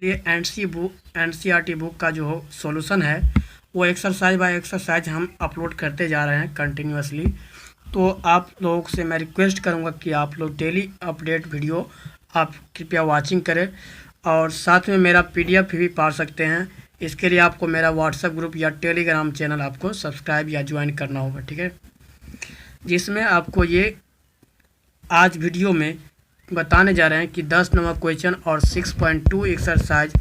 ये NCERT book का जो सॉल्यूशन है वो एक्सरसाइज बाय एक्सरसाइज हम अपलोड करते जा रहे हैं कंटिन्यूअसली। तो आप लोगों से मैं रिक्वेस्ट करूंगा कि आप लोग डेली अपडेट वीडियो आप कृपया वाचिंग करें और साथ में मेरा पीडीएफ भी पा सकते हैं। इसके लिए आपको मेरा व्हाट्सएप ग्रुप या टेलीग्राम चैनल आपको सब्सक्राइब या ज्वाइन करना होगा, ठीक है, जिसमें आपको ये आज वीडियो में बताने जा रहे हैं कि 10 नंबर क्वेश्चन और 6.2 एक्सरसाइज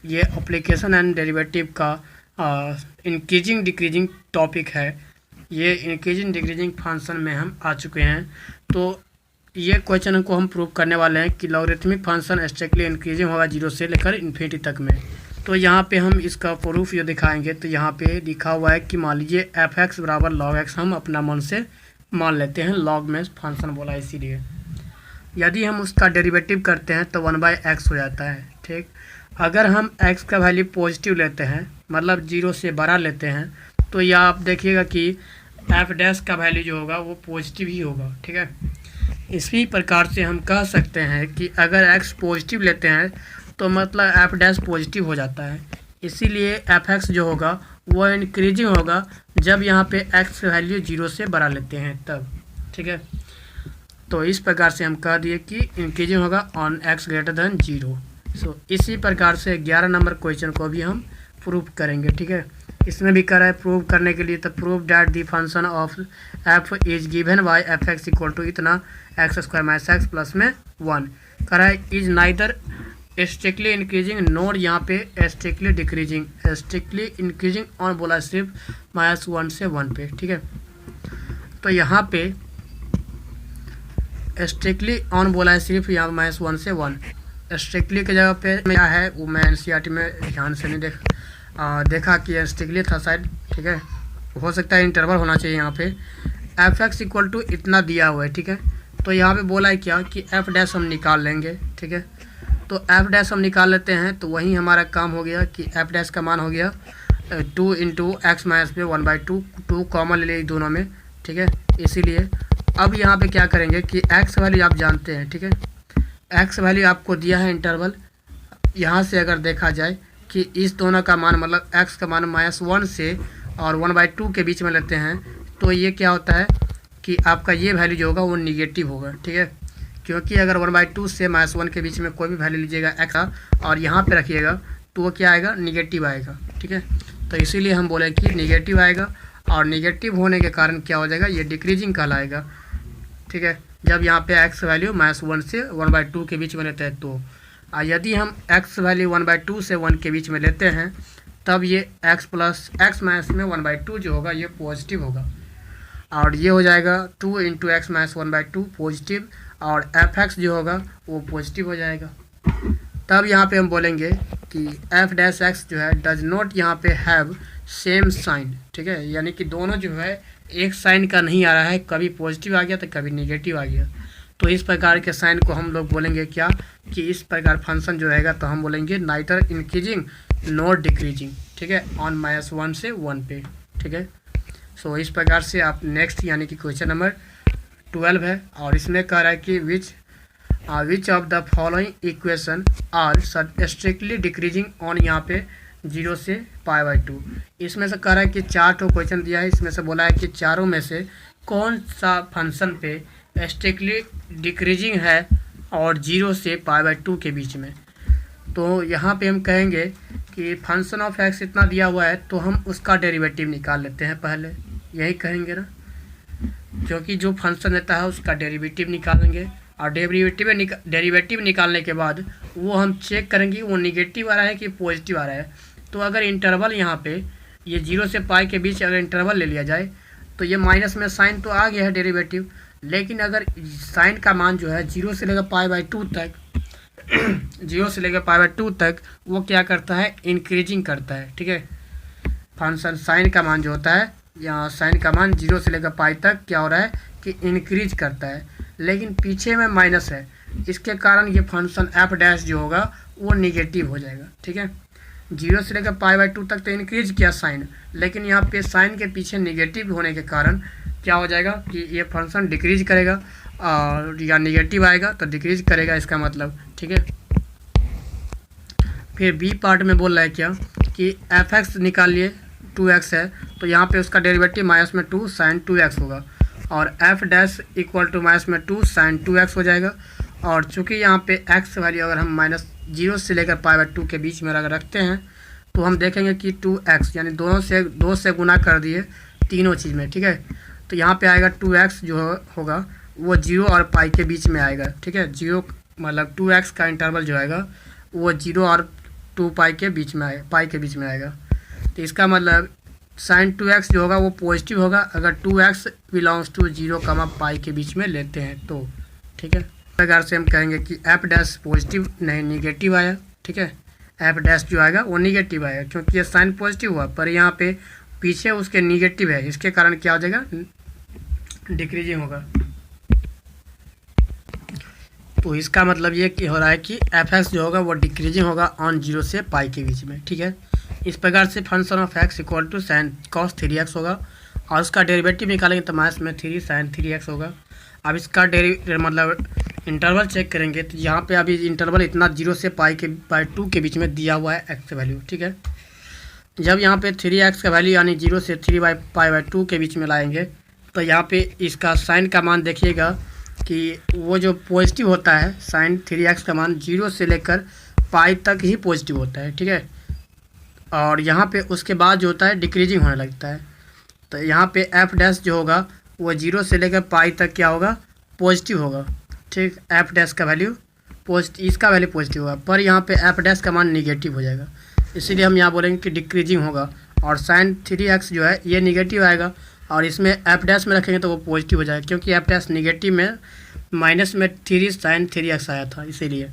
ये एप्लीकेशन एंड डेरिवेटिव का इंक्रीजिंग डिक्रीजिंग टॉपिक है। ये इंक्रीजिंग डिक्रीजिंग फंक्शन में हम आ चुके हैं। तो ये क्वेश्चन को हम प्रूव करने वाले हैं कि लॉगरिथमिक फंक्शन स्ट्रिक्टली इंक्रीजिंग होगा 0 से लेकर इन्फिनिटी तक में। तो यहाँ पे हम इसका प्रूफ ये दिखाएंगे। तो यहाँ पे लिखा हुआ है कि मान लीजिए एफ एक्स बराबर लॉग एक्स हम अपना मन से मान लेते हैं, लॉग में फंक्शन बोला इसीलिए। यदि हम उसका डेरिवेटिव करते हैं तो 1/x हो जाता है, ठीक। अगर हम x का वैल्यू पॉजिटिव लेते हैं मतलब 0 से बड़ा लेते हैं तो यह आप देखिएगा कि एफ डैश का वैल्यू जो होगा वो पॉजिटिव ही होगा, ठीक है। इसी प्रकार से हम कह सकते हैं कि अगर x पॉजिटिव लेते हैं तो मतलब एफ डैश पॉजिटिव हो जाता है। इसीलिए एफ एक्स जो होगा वो इंक्रीजिंग होगा जब यहाँ पे x वैल्यू 0 से बड़ा लेते हैं तब, ठीक है। तो इस प्रकार से हम कह दिए कि इंक्रीजिंग होगा ऑन x ग्रेटर देन 0। सो इसी प्रकार से 11 नंबर क्वेश्चन को भी हम प्रूव करेंगे, ठीक है। इसमें भी कह रहा है प्रूव करने के लिए तो prove that the function of f is given by f x equal to इतना x² माइनस x प्लस में 1। कह रहा है is neither strictly increasing note यहाँ पे strictly decreasing, strictly increasing on बोला सिर्फ -1 से 1 पे, ठीक है। तो यहाँ पे स्ट्रिक्टली ऑन बोला है सिर्फ यहाँ -1 से 1। स्ट्रिक्टली की जगह पे क्या है वो मैं एनसीईआरटी में ध्यान से नहीं देखा कि स्ट्रिक्टली था शायद, ठीक है। हो सकता है इंटरवल होना चाहिए यहाँ पे। एफ एक्स इक्वल टू इतना दिया हुआ है, ठीक है। तो यहाँ पे बोला है क्या कि एफ डैश हम निकाल लेंगे, ठीक है। तो एफ डैश हम निकाल लेते हैं तो वही हमारा काम हो गया कि एफ डैश का मान हो गया 2 इंटू एक्स माइनस में 1/2, 2 कॉमन ले लिए दोनों में, ठीक है। इसीलिए अब यहाँ पे क्या करेंगे कि एक्स वैल्यू आप जानते हैं, ठीक है। एक्स वैल्यू आपको दिया है इंटरवल। यहाँ से अगर देखा जाए कि इस दोनों का मान मतलब एक्स का मान -1 से और 1/2 के बीच में लेते हैं तो ये क्या होता है कि आपका ये वैल्यू जो होगा वो निगेटिव होगा, ठीक है। क्योंकि अगर 1/2 से -1 के बीच में कोई भी वैल्यू लीजिएगा एक्स का और यहाँ पे रखिएगा तो वो क्या आएगा, निगेटिव आएगा, ठीक है। तो इसीलिए हम बोले कि निगेटिव आएगा और निगेटिव होने के कारण क्या हो जाएगा, ये डिक्रीजिंग कहलाएगा, ठीक है। जब यहाँ पे x वैल्यू -1 से 1/2 के बीच में लेते हैं तो यदि हम x वैल्यू 1/2 से 1 के बीच में लेते हैं तब ये x प्लस x माइनस में 1/2 जो होगा ये पॉजिटिव होगा और ये हो जाएगा 2 इंटू एक्स माइनस 1/2 पॉजिटिव और एफ एक्स जो होगा वो पॉजिटिव हो जाएगा। तब यहाँ पे हम बोलेंगे कि एफ डैश एक्स जो है डज नॉट यहाँ पे हैव सेम साइन, ठीक है। यानी कि दोनों जो है एक साइन का नहीं आ रहा है, कभी पॉजिटिव आ गया तो कभी नेगेटिव आ गया। तो इस प्रकार के साइन को हम लोग बोलेंगे क्या कि इस प्रकार फंक्शन जो रहेगा तो हम बोलेंगे नाइदर इंक्रीजिंग नॉट डिक्रीजिंग, ठीक है, ऑन -1 से 1 पे, ठीक है। सो इस प्रकार से आप नेक्स्ट यानी कि क्वेश्चन नंबर 12 है और इसमें कह रहा है कि which of the following equation are strictly decreasing on यहाँ पे 0 से π/2। इसमें से कह रहा है कि 4 ठो क्वेश्चन दिया है, इसमें से बोला है कि चारों में से कौन सा फंक्शन पे स्ट्रिक्टली डिक्रीजिंग है और 0 से π/2 के बीच में। तो यहाँ पे हम कहेंगे कि फंक्शन ऑफ एक्स इतना दिया हुआ है तो हम उसका डेरिवेटिव निकाल लेते हैं पहले, यही कहेंगे ना, क्योंकि जो फंक्शन देता है उसका डेरिवेटिव निकालेंगे और डेरिवेटिव निकालने के बाद वो हम चेक करेंगे वो निगेटिव आ रहा है कि पॉजिटिव आ रहा है। तो अगर इंटरवल यहाँ पे ये 0 से π के बीच अगर इंटरवल ले लिया जाए तो ये माइनस में साइन तो आ गया है डेरिवेटिव, लेकिन अगर साइन का मान जो है 0 से लेकर π/2 तक 0 से लेकर π/2 तक वो क्या करता है, इंक्रीजिंग करता है, ठीक है। फंक्शन साइन का मान जो होता है यहाँ साइन का मान 0 से लेकर π तक क्या हो रहा है कि इंक्रीज करता है, लेकिन पीछे में माइनस है, इसके कारण ये फंक्शन एफ डैश जो होगा वो निगेटिव हो जाएगा, ठीक है। 0 से लेकर π/2 तक तो इंक्रीज किया साइन, लेकिन यहाँ पे साइन के पीछे निगेटिव होने के कारण क्या हो जाएगा कि ये फंक्शन डिक्रीज करेगा और या निगेटिव आएगा तो डिक्रीज करेगा इसका मतलब, ठीक है। फिर बी पार्ट में बोल रहा है क्या कि एफ एक्स निकालिए, 2x है तो यहाँ पे उसका डेरिवेटिव माइनस में 2 साइन 2x होगा, और f dash equal to minus में 2 साइन 2x हो जाएगा। और चूँकि यहाँ पे x वैल्यू अगर हम -0 से लेकर π/2 के बीच में अगर रखते हैं तो हम देखेंगे कि 2x यानी दोनों से 2 से गुना कर दिए तीनों चीज़ में, ठीक है। तो यहाँ पे आएगा 2x जो होगा वो 0 और पाई के बीच में आएगा, ठीक है। 0 मतलब 2x का इंटरवल जो आएगा वो 0 और 2 पाई के बीच में आएगा, पाई के बीच में आएगा। तो इसका मतलब साइन 2x जो होगा वो पॉजिटिव होगा अगर 2x बिलोंग्स टू 0, पाई के बीच में लेते हैं तो, ठीक है। इस प्रकार से हम कहेंगे कि एफ डैश पॉजिटिव नहीं निगेटिव आया, ठीक है। एफ डैश जो आएगा वो निगेटिव आएगा क्योंकि ये साइन पॉजिटिव हुआ, पर यहाँ पे पीछे उसके निगेटिव है, इसके कारण क्या हो जाएगा, डिक्रीजिंग होगा। तो इसका मतलब ये कि हो रहा है कि एफ एक्स जो होगा वो डिक्रीजिंग होगा ऑन 0 से पाई के बीच में, ठीक है। इस प्रकार से function of x equal to sine cos 3x होगा, और उसका डेरिवेटिव निकालेंगे तो माइनस में 3 साइन 3x होगा। अब इसका मतलब इंटरवल चेक करेंगे तो यहाँ पे अभी इंटरवल इतना 0 से π/2 के बीच में दिया हुआ है एक्स वैल्यू, ठीक है। जब यहाँ पे 3x का वैल्यू यानी 0 से 3/π/2 के बीच में लाएंगे तो यहाँ पे इसका साइन का मान देखिएगा कि वो जो पॉजिटिव होता है साइन 3x का मान 0 से लेकर पाई तक ही पॉजिटिव होता है, ठीक है। और यहाँ पे उसके बाद जो होता है डिक्रीजिंग होने लगता है। तो यहाँ पे एफ डैश जो होगा वो 0 से लेकर पाई तक क्या होगा, पॉजिटिव होगा, ठीक। एफ डैश का वैल्यू इसका वैल्यू पॉजिटिव होगा, पर यहाँ पे एफ डैश का मान निगेटिव हो जाएगा, इसीलिए हम यहाँ बोलेंगे कि डिक्रीजिंग होगा। और साइन 3x जो है ये निगेटिव आएगा, और इसमें एफ डैश में रखेंगे तो वो पॉजिटिव हो जाएगा क्योंकि एफ डैश निगेटिव में माइनस में 3 साइन 3x आया था इसीलिए।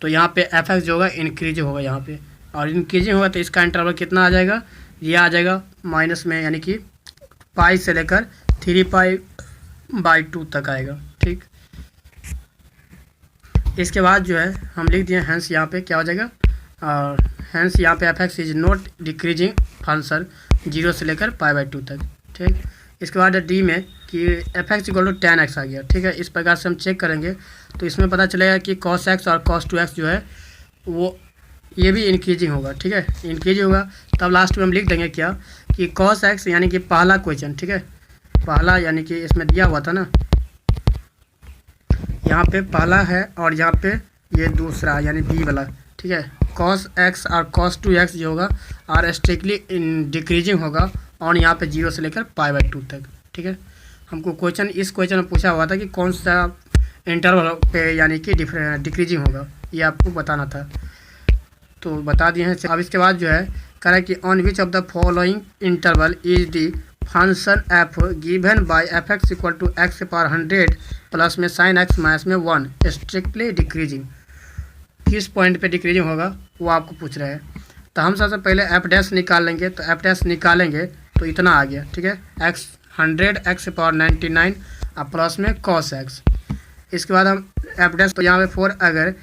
तो यहाँ पे एफ एक्स जो होगा इंक्रीज होगा यहाँ पे, और इंक्रीजिंग होगा तो इसका इंटरवल कितना आ जाएगा, ये आ जाएगा माइनस में यानी कि पाई से लेकर 3π/2 तक आएगा, ठीक। इसके बाद जो है हम लिख दिए हैंस यहाँ पे क्या हो जाएगा, और हैंस यहाँ पे f x is not decreasing function 0 से लेकर π/2 तक, ठीक। इसके बाद डी में कि f x equal to tan x आ गया, ठीक है। इस प्रकार से हम चेक करेंगे तो इसमें पता चलेगा कि cos x और cos 2x जो है वो ये भी इंक्रीजिंग होगा, ठीक है, इंक्रीजिंग होगा। तब लास्ट में हम लिख देंगे क्या कि cos x यानी कि पहला क्वेश्चन, ठीक है, पहला यानी कि इसमें दिया हुआ था ना, यहाँ पे पहला है और यहाँ पे ये दूसरा यानी बी वाला, ठीक है। cos x और cos 2x जो होगा और स्ट्रिक्टली डिक्रीजिंग होगा और यहाँ पे 0 से लेकर π/2 तक, ठीक है। हमको इस क्वेश्चन में पूछा हुआ था कि कौन सा इंटरवल पे यानी कि डिक्रीजिंग होगा, ये आपको बताना था, तो बता दिए हैं। अब इसके बाद जो है कह रहा है कि on which of the following interval is the function f given by f x equal to x power 100 plus में साइन एक्स माइनस में 1 स्ट्रिक्टली डिक्रीजिंग, किस पॉइंट पे डिक्रीजिंग होगा वो आपको पूछ रहे हैं। तो हम सबसे पहले एफ डैश निकाल लेंगे, तो एफ डैश निकालेंगे तो इतना आ गया, ठीक है, एक्स 100 एक्स पावर 99 और प्लस में कॉस एक्स। इसके बाद हम एफ डैश, तो यहाँ पे 4 अगर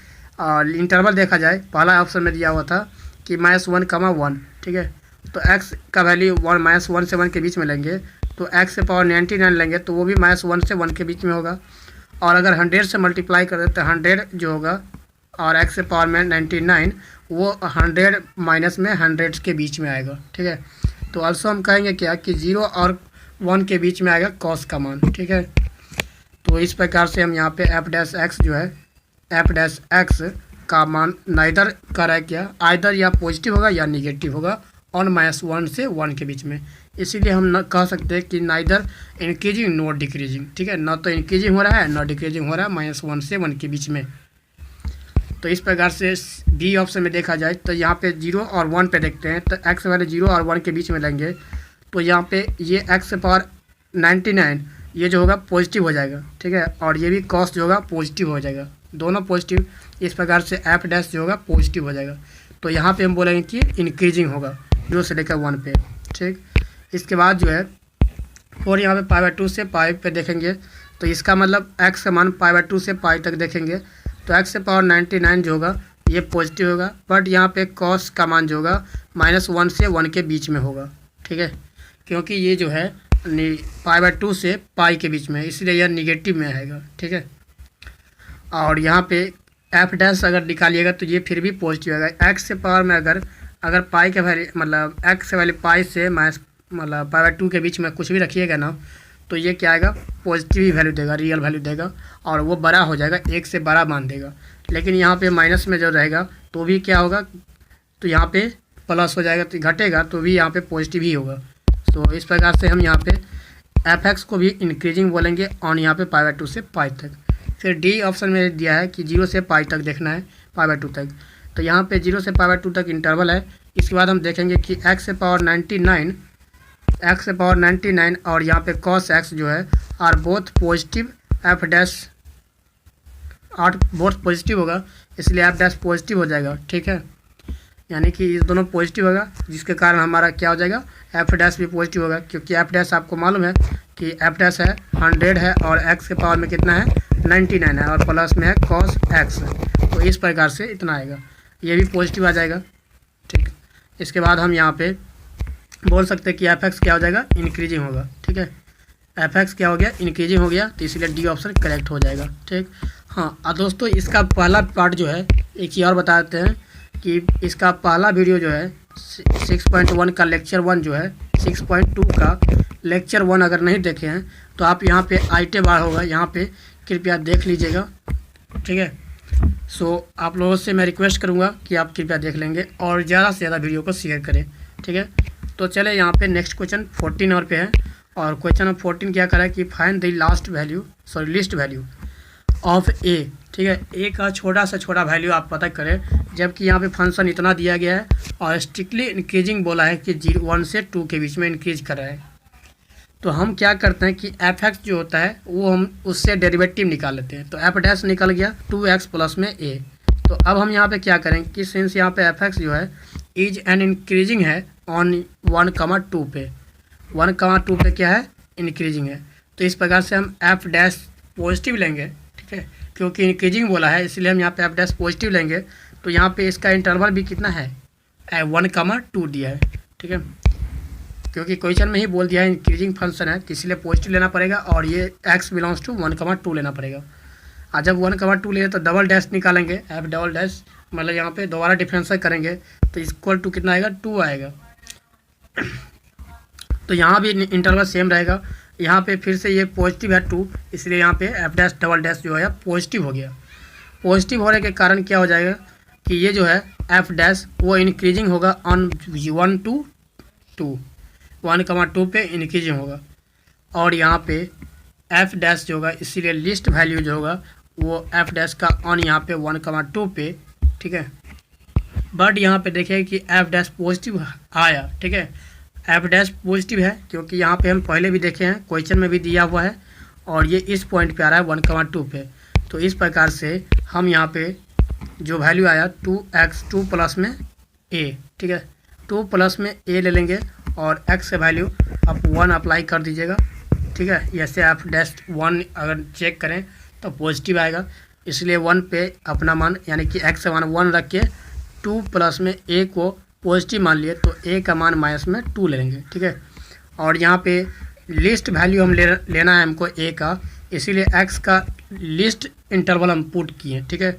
इंटरवल देखा जाए पहला ऑप्शन में दिया हुआ था कि -1, ठीक है। तो x का वैल्यू -1 से 1 के बीच में लेंगे तो x से पावर 99 लेंगे तो वो भी -1 से 1 के बीच में होगा, और अगर 100 से मल्टीप्लाई कर देते तो 100 जो होगा और x से पावर में 99 वो 100 माइनस में 100 के बीच में आएगा, ठीक है। तो ऑल्सो हम कहेंगे क्या कि 0 और 1 के बीच में आएगा कॉस का मान, ठीक है। तो इस प्रकार से हम यहाँ पे एफ डैश एक्स जो है एफ डैश एक्स का मान नाइदर कर रहा है क्या, आइदर या पॉजिटिव होगा या निगेटिव होगा और -1 से 1 के बीच में, इसीलिए हम न कह सकते हैं कि नाइदर इंक्रीजिंग नॉट डिक्रीजिंग, ठीक है, ना तो इंक्रीजिंग हो रहा है ना डिक्रीजिंग हो रहा है -1 से 1 के बीच में। तो इस प्रकार से बी ऑप्शन में देखा जाए तो यहाँ पे 0 और 1 पे देखते हैं, तो एक्स वाले 0 और 1 के बीच में लेंगे तो यहाँ पे ये एक्स पावर 99 ये जो होगा पॉजिटिव हो जाएगा, ठीक है, और ये भी कॉस जो होगा पॉजिटिव हो जाएगा, दोनों पॉजिटिव। इस प्रकार से एफ डैश जो होगा पॉजिटिव हो जाएगा, तो यहाँ पे हम बोलेंगे कि इंक्रीजिंग होगा 0 से लेकर 1 पे, ठीक। इसके बाद जो है 4 यहाँ पे π/2 से पाई पे देखेंगे तो इसका मतलब x का मान π/2 से पाई तक देखेंगे तो x से पावर 99 जो होगा ये पॉजिटिव होगा, बट यहाँ पे कॉस का मान जो होगा -1 से 1 के बीच में होगा, ठीक है, क्योंकि ये जो है π/2 से पाई के बीच में, इसलिए यह निगेटिव में आएगा, ठीक है। और यहाँ पे एफ डैश अगर निकालिएगा तो ये फिर भी पॉजिटिव आएगा। एक्स से पावर में अगर पाई के वैल्यू मतलब एक्स से वैल्यू पाई से माइनस मतलब पाई बाई 2 के बीच में कुछ भी रखिएगा ना, तो ये क्या आएगा, पॉजिटिव ही वैल्यू देगा, रियल वैल्यू देगा, और वो बड़ा हो जाएगा, एक से बड़ा मान देगा। लेकिन यहाँ पे माइनस में जो रहेगा तो भी क्या होगा, तो यहाँ पे प्लस हो जाएगा, तो घटेगा तो भी यहाँ पे पॉजिटिव ही होगा। तो इस प्रकार से हम यहाँ पे एफ एक्स को भी इंक्रीजिंग बोलेंगे और यहाँ पे पाई बाई 2 से पाई तक। फिर डी ऑप्शन में दिया है कि 0 से पाई तक देखना है, पाई बाई 2 तक, तो यहाँ पे 0 से पाई बाई 2 तक इंटरवल है। इसके बाद हम देखेंगे कि एक्स से पावर 99 और यहाँ पे कॉस एक्स जो है are both positive, f dash are both positive होगा, इसलिए एफ डैश पॉजिटिव हो जाएगा। ठीक है, यानी कि ये दोनों पॉजिटिव होगा, जिसके कारण हमारा क्या हो जाएगा, एफ डैश भी पॉजिटिव होगा, क्योंकि एफ डैश आपको मालूम है कि एफ डैश है 100 है और एक्स के पावर में कितना है 99 है और प्लस में है कॉस एक्स, तो इस प्रकार से इतना आएगा, ये भी पॉजिटिव आ जाएगा। ठीक, इसके बाद हम यहाँ पे बोल सकते हैं कि एफ एक्स क्या हो जाएगा, इंक्रीजिंग होगा। ठीक है, एफ एक्स क्या हो गया, इंक्रीजिंग हो गया, तो इसलिए डी ऑप्शन करेक्ट हो जाएगा। ठीक, हाँ दोस्तों, इसका पहला पार्ट जो है एक चीज़ और बता देते हैं कि इसका पहला वीडियो जो है 6.1 का लेक्चर 1 जो है 6.2 का लेक्चर 1 अगर नहीं देखे हैं तो आप यहाँ पे आईटे बार होगा, यहाँ पे कृपया देख लीजिएगा। ठीक है, सो आप लोगों से मैं रिक्वेस्ट करूँगा कि आप कृपया देख लेंगे और ज़्यादा से ज़्यादा वीडियो को शेयर करें। ठीक है, तो चले यहाँ पे नेक्स्ट क्वेश्चन 14 नंबर पे है, और क्वेश्चन नंबर 14 क्या करा है कि find the least value of A. ठीक है, ए का छोटा से छोटा वैल्यू आप पता करें, जबकि यहाँ पे फंक्शन इतना दिया गया है और स्ट्रिक्टली इंक्रीजिंग बोला है कि 1 से 2 के बीच में इंक्रीज कर रहा है। तो हम क्या करते हैं कि एफ एक्स जो होता है वो हम उससे डेरिवेटिव निकाल लेते हैं, तो एफ डैश निकल गया 2x प्लस में ए। तो अब हम यहाँ पे क्या करें कि सिंस यहाँ पे एफ एक्स जो है इज एन इंक्रीजिंग है ऑन 1,2 पे, 1,2 पे क्या है, इंक्रीजिंग है, तो इस प्रकार से हम एफ डैश पॉजिटिव लेंगे। ठीक है, क्योंकि इंक्रीजिंग बोला है इसलिए हम यहाँ पे एफ डैश पॉजिटिव लेंगे, तो यहाँ पे इसका इंटरवल भी कितना है, 1,2 दिया है। ठीक है, क्योंकि क्वेश्चन में ही बोल दिया है इंक्रीजिंग फंक्शन है, तो इसलिए पॉजिटिव लेना पड़ेगा और ये x बिलोंग्स टू 1,2 लेना पड़ेगा। और जब 1,2 ले तो डबल डैश निकालेंगे, एफ डबल डैश मतलब यहाँ पे दोबारा डिफरेंशियल करेंगे तो इक्वल टू कितना आएगा, 2 आएगा। तो यहाँ भी इंटरवल सेम रहेगा, यहाँ पे फिर से ये पॉजिटिव है 2, इसलिए यहाँ पे एफ डैश डबल डैश जो है पॉजिटिव हो गया। पॉजिटिव होने के कारण क्या हो जाएगा कि ये जो है एफ डैश वो इंक्रीजिंग होगा ऑन 1,2 पे इंक्रीजिंग होगा, और यहाँ पे एफ डैश जो होगा इसीलिए लिस्ट वैल्यू जो होगा वो एफ डैश का ऑन यहाँ पे 1,2 पे। ठीक है, बट यहाँ पे देखिए कि एफ डैश पॉजिटिव आया। ठीक है, एफ डैश पॉजिटिव है क्योंकि यहाँ पे हम पहले भी देखे हैं, क्वेश्चन में भी दिया हुआ है, और ये इस पॉइंट पे आ रहा है 1,2 पे, तो इस प्रकार से हम यहाँ पे जो वैल्यू आया 2 प्लस में ए। ठीक है, 2 प्लस में ए ले लेंगे और x का वैल्यू आप 1 अप्लाई कर दीजिएगा। ठीक है, ऐसे आप डैश 1 अगर चेक करें तो पॉजिटिव आएगा, इसलिए 1 पे अपना मान यानी कि x का मान 1 रख के 2 प्लस में a को पॉजिटिव मान लिए, तो a का मान माइनस में 2 ले लेंगे। ठीक है, और यहाँ पे लिस्ट वैल्यू हम लेना है हमको a का, इसीलिए x का लिस्ट इंटरवल हम पुट किए। ठीक है,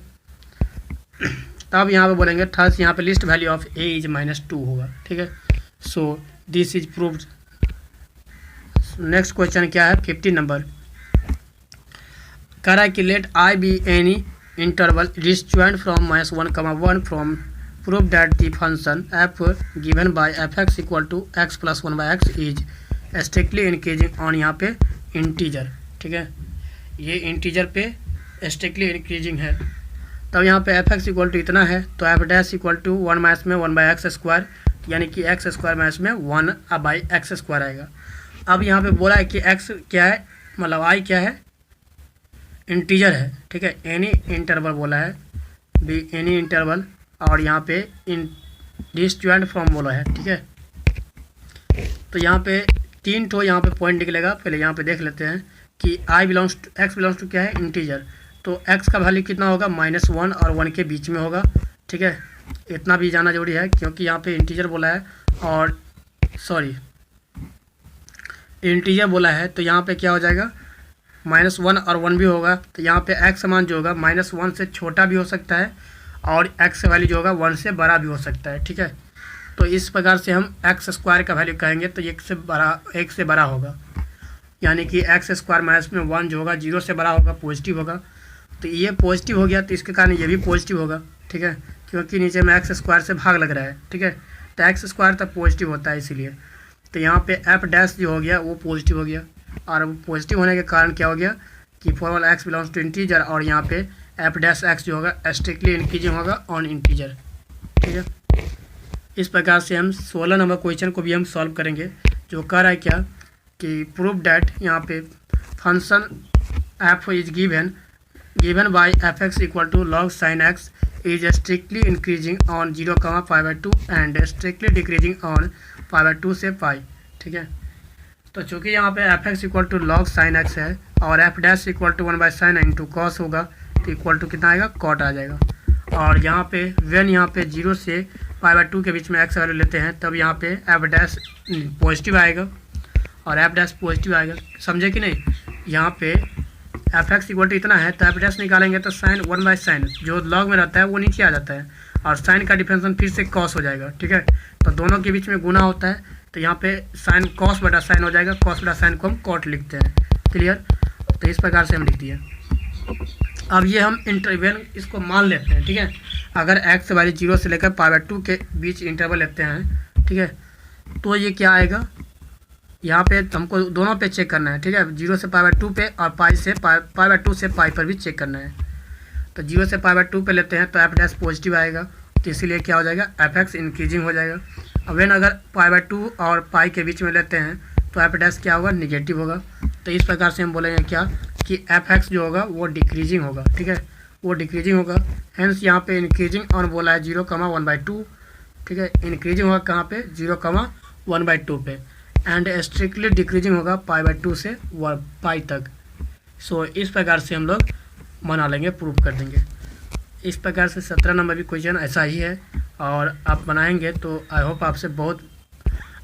तब यहाँ पे बोलेंगे थर्स यहाँ पे least value of a is -2 होगा। ठीक है, so this is proved. Next question क्या है 15 नंबर, कह रहा है कि let I be any interval disjoint from -1,1 from prove that the function f given by f x equal to x plus 1/x is strictly increasing on यहाँ पे integer. ठीक है, ये इंटीजर पे स्ट्रिक्टली इंक्रीजिंग है, तब यहाँ पे एफ एक्स इक्वल टू इतना है, तो f dash equal to 1 minus में 1/x², यानी कि x² माइनस में 1/x² आएगा। अब यहाँ पे बोला है कि x क्या है, मतलब i क्या है, इंटीजर है। ठीक है, एनी इंटरवल बोला है, बी एनी इंटरवल, और यहाँ पे इन डिस्जॉइंट फ्रॉम बोला है। ठीक है, तो यहाँ पे 3 ठो यहाँ पे पॉइंट निकलेगा, पहले यहाँ पे देख लेते हैं कि x बिलोंग्स टू क्या है, इंटीजर, तो x का वैल्यू कितना होगा, -1 और 1 के बीच में होगा। ठीक है, इतना भी जाना जरूरी है क्योंकि यहाँ पे इंटीजर बोला है और इंटीजर बोला है, तो यहाँ पे क्या हो जाएगा -1 और 1 भी होगा, तो यहाँ पे x मान जो होगा -1 से छोटा भी हो सकता है और x वैल्यू जो होगा 1 से बड़ा भी हो सकता है। ठीक है, तो इस प्रकार से हम एक्स स्क्वायर का वैल्यू कहेंगे तो 1 से बड़ा होगा, यानी कि एक्स स्क्वायर माइनस में 1 जो होगा 0 से बड़ा होगा, पॉजिटिव होगा। तो ये पॉजिटिव हो गया तो इसके कारण ये भी पॉजिटिव होगा। ठीक है, क्योंकि नीचे में एक्स स्क्वायर से भाग लग रहा है। ठीक है, तो एक्स स्क्वायर तक पॉजिटिव होता है इसीलिए। तो यहाँ पे एफ डैश जो हो गया वो पॉजिटिव हो गया, और पॉजिटिव होने के कारण क्या हो गया कि formula x belongs to integer, और यहाँ पे एफ डैश एक्स जो होगा स्ट्रिक्टली इंक्रीजिंग होगा ऑन इंटीजर। ठीक है, इस प्रकार से हम 16 नंबर क्वेश्चन को भी हम सॉल्व करेंगे, जो कह रहा है क्या कि प्रूव डैट यहाँ पे function f is given by f x equal to log sine x is strictly increasing on 0,π/2 and strictly decreasing on π/2 से पाई। ठीक है, तो चूँकि यहाँ पे f x equal to log sine x है और f dash equal to 1/sin into cos होगा, तो इक्वल टू कितना आएगा, कॉट आ जाएगा। और यहाँ पे वेन यहाँ पे 0 से π/2 के बीच में एक्स वैल्यू लेते हैं तब यहाँ पे एफ डैश पॉजिटिव आएगा और एफ डैश पॉजिटिव आएगा, समझे कि नहीं। यहाँ पे एफ एक्स इक्वल टू इतना है तो एफ डैश निकालेंगे तो साइन 1/sin जो लॉग में रहता है वो नीचे आ जाता है और साइन का डिफरेंशिएशन फिर से कॉस हो जाएगा। ठीक है, तो दोनों के बीच में गुना होता है, तो यहाँ पे साइन कॉस बटा साइन हो जाएगा, कॉस बटा साइन को हम कॉट लिखते हैं। क्लियर, तो इस प्रकार से हम लिख दिए। अब ये हम इंटरवल इसको मान लेते हैं। ठीक है, अगर एक्स वाली 0 से लेकर π/2 के बीच इंटरवल लेते हैं, ठीक है, तो ये क्या आएगा, यहाँ पे हमको दोनों पे चेक करना है। ठीक है, 0 से π/2 पे और π/2 से पाई पर भी चेक करना है। तो 0 से π/2 पे लेते हैं तो एफ डैश पॉजिटिव आएगा, तो इसीलिए क्या हो जाएगा, एफ एक्स इंक्रीजिंग हो जाएगा। अब वेन अगर π/2 और पाई के बीच में लेते हैं तो एफ डैश क्या होगा, निगेटिव होगा। तो इस प्रकार से हम बोलेंगे क्या कि एफ एक्स जो होगा वो डिक्रीजिंग होगा। ठीक है, वो डिक्रीजिंग होगा, हेंस यहाँ पे इंक्रीजिंग ऑन बोला है 0,1/2। ठीक है, इंक्रीजिंग होगा कहाँ पे, 0,1/2 पे, एंड स्ट्रिक्टली डिक्रीजिंग होगा π/2 से पाई तक। सो इस प्रकार से हम लोग बना लेंगे, प्रूव कर देंगे। इस प्रकार से 17 नंबर भी क्वेश्चन ऐसा ही है और आप बनाएंगे तो आई होप आपसे बहुत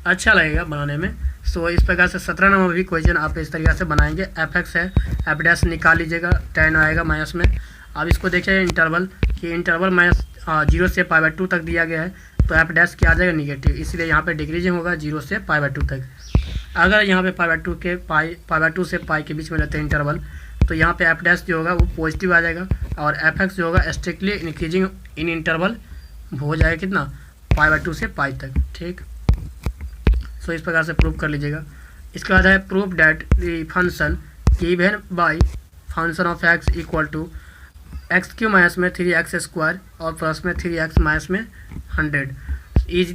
अच्छा लगेगा बनाने में। सो इस प्रकार से 17 नंबर भी क्वेश्चन आप इस तरीके से बनाएंगे। एफ एक्स है, एफ डैश निकाल लीजिएगा, 10 आएगा माइनस में। अब इसको देखिए इंटरवल कि इंटरवल माइनस 0 से π/2 तक दिया गया है, तो एफ डैश क्या आ जाएगा, निगेटिव, इसलिए यहाँ पे डिक्रीजिंग होगा 0 से π/2 तक। अगर यहाँ पे π/2 से पाई के बीच में रहते हैं इंटरवल, तो यहाँ पे एफ डैश जो होगा वो पॉजिटिव आ जाएगा और एफ एक्स जो होगा स्ट्रिक्टली इंक्रीजिंग इन इंटरवल हो जाएगा कितना, π/2 से पाई तक। ठीक, सो इस प्रकार से प्रूव कर लीजिएगा। इसके बाद है prove that the function given by function of x equal to x³ minus में 3x² और प्लस में 3x माइनस में 100 is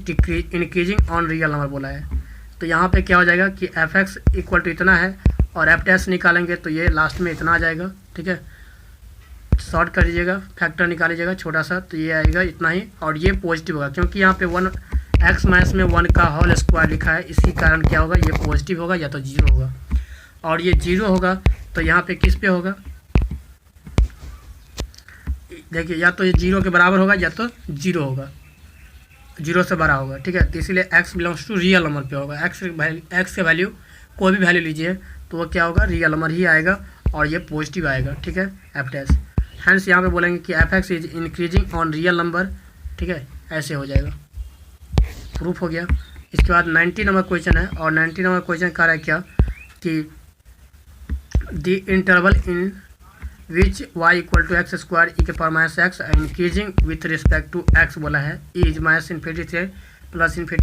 increasing on real number बोला है। तो यहाँ पे क्या हो जाएगा कि एफ एक्स इक्वल टू इतना है और एफ डैश निकालेंगे तो ये लास्ट में इतना आ जाएगा। ठीक है, शॉर्ट कर लीजिएगा, फैक्टर निकाल लीजिएगा छोटा सा, तो ये आएगा इतना ही, और ये पॉजिटिव होगा क्योंकि यहाँ पे 1x माइनस में 1 का होल स्क्वायर लिखा है, इसी कारण क्या होगा, ये पॉजिटिव होगा या तो 0 होगा। और ये 0 होगा तो यहाँ पे किस पे होगा, देखिए या तो ये 0 के बराबर होगा या तो 0 होगा, 0 से बड़ा होगा। ठीक है, तो इसीलिए x belongs to real number पे होगा। x के वैल्यू कोई भी वैल्यू लीजिए तो वो क्या होगा, रियल नंबर ही आएगा और ये पॉजिटिव आएगा। ठीक है, एफ डैश, हैंस यहाँ पे बोलेंगे कि f x is increasing on real number. ठीक है, ऐसे हो जाएगा, प्रूफ हो गया। इसके बाद 90 नंबर क्वेश्चन है और 90 नंबर क्वेश्चन कह रहा है क्या कि the interval in which y equal to x² e के power minus x increasing with respect to x बोला है, इज -∞ से +∞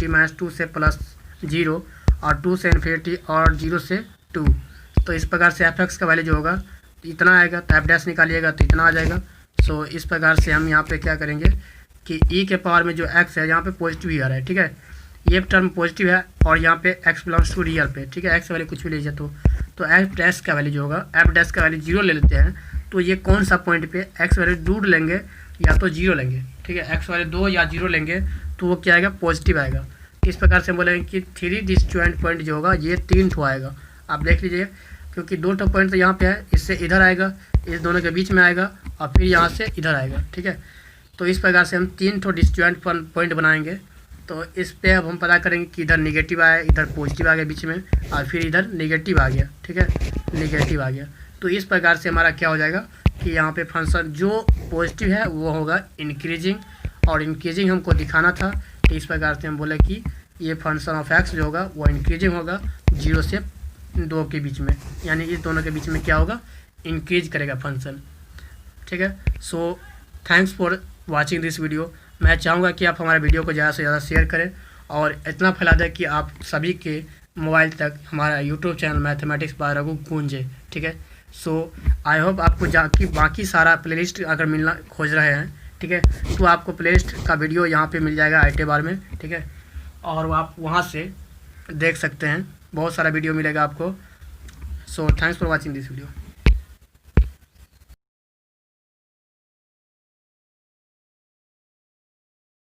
-2 से +0 और 2 से ∞ और 0 से 2। तो इस प्रकार से एफ एक्स का वैल्यू जो होगा इतना आएगा, तो एफ डैश निकालिएगा तो इतना आ जाएगा। सो इस प्रकार से हम यहाँ पे क्या करेंगे कि e के पावर में जो x है यहाँ पे पॉजिटिव ही आ रहा है। ठीक है, ये टर्म पॉजिटिव है और यहाँ पे x बिलोंग्स टू रियल पे। ठीक है, x वैल्यू कुछ भी लीजिए तो एफ डैश का वैल्यू जो होगा, एफ डैश का वैल्यू 0 ले लेते हैं, तो ये कौन सा पॉइंट पे x वैल्यू दूर लेंगे या तो 0 लेंगे। ठीक है, x वैल्यू 2 या 0 लेंगे तो वो क्या आएगा, पॉजिटिव आएगा। इस प्रकार से हम बोलेंगे कि 3 डिस्जॉइंट पॉइंट जो होगा ये 3 ठो आएगा। आप देख लीजिए क्योंकि 2 ठो पॉइंट तो यहाँ पे है, इससे इधर आएगा, इस दोनों के बीच में आएगा और फिर यहाँ से इधर आएगा। ठीक है, तो इस प्रकार से हम 3 ठो डिस्जॉइंट पॉइंट बनाएंगे। तो इस पे अब हम पता करेंगे कि इधर निगेटिव आया, इधर पॉजिटिव आ गया बीच में और फिर इधर निगेटिव आ गया। ठीक है, निगेटिव आ गया, तो इस प्रकार से हमारा क्या हो जाएगा कि यहाँ पे फंक्शन जो पॉजिटिव है वो होगा इंक्रीजिंग, और इंक्रीजिंग हमको दिखाना था, तो इस प्रकार से हम बोले कि ये फंक्शन ऑफ एक्स जो होगा वो इंक्रीजिंग होगा 0 से 2 के बीच में, यानी इस दोनों के बीच में क्या होगा, इंक्रीज करेगा फंक्शन। ठीक है, so thanks for watching this video. मैं चाहूँगा कि आप हमारे वीडियो को ज़्यादा से ज़्यादा शेयर करें और इतना फैला दें कि आप सभी के मोबाइल तक हमारा YouTube channel mathematics bye Raghu गूंजे। ठीक है, सो आई होप आपको बाकी सारा प्लेलिस्ट अगर मिलना खोज रहे हैं, ठीक है, तो आपको प्लेलिस्ट का वीडियो यहाँ पे मिल जाएगा IT बार में। ठीक है, और आप वहाँ से देख सकते हैं, बहुत सारा वीडियो मिलेगा आपको। So thanks for watching this video.